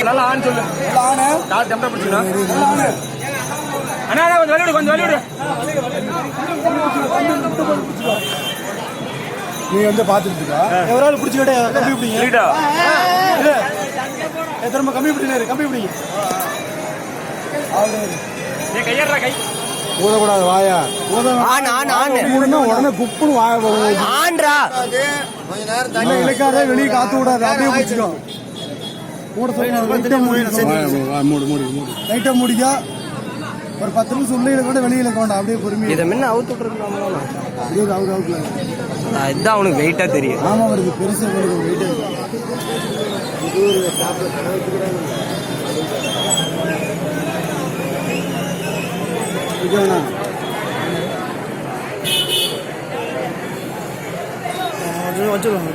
நல்லா ஆண் சொல்லு. கால் ஜம்பா பிடிச்சினா அண்ணா கொஞ்சம் வெளியிடு. நீ வந்து பாத்துட்டு இருக்கா எவராலும் பிடிச்சிக்கிட்டே கம்பி பிடிங்க. திரும்ப கம்பி பிடினாரு கம்பி பிடிங்க. கையறா கை ஊதக்கூடாது வாயா உடனே குப்புன்னு வாய ஆன்றா இலக்காத வெளியே காத்து விடாது அப்படியே பிடிச்சிக்கோ. லைட்டா முடிக்க ஒரு 10 நிமிஷம் உள்ள கூட வெளியில வேண்டாம் அப்படியே பொறுமையா. இதை முன்ன அவுத்து விட்டுருக்கலாமா? இதுதான் அவனுக்கு வெயிட்டா தெரியும். ஆமா வருது பெருசா வெயிட்டா வச்சுருவாங்க.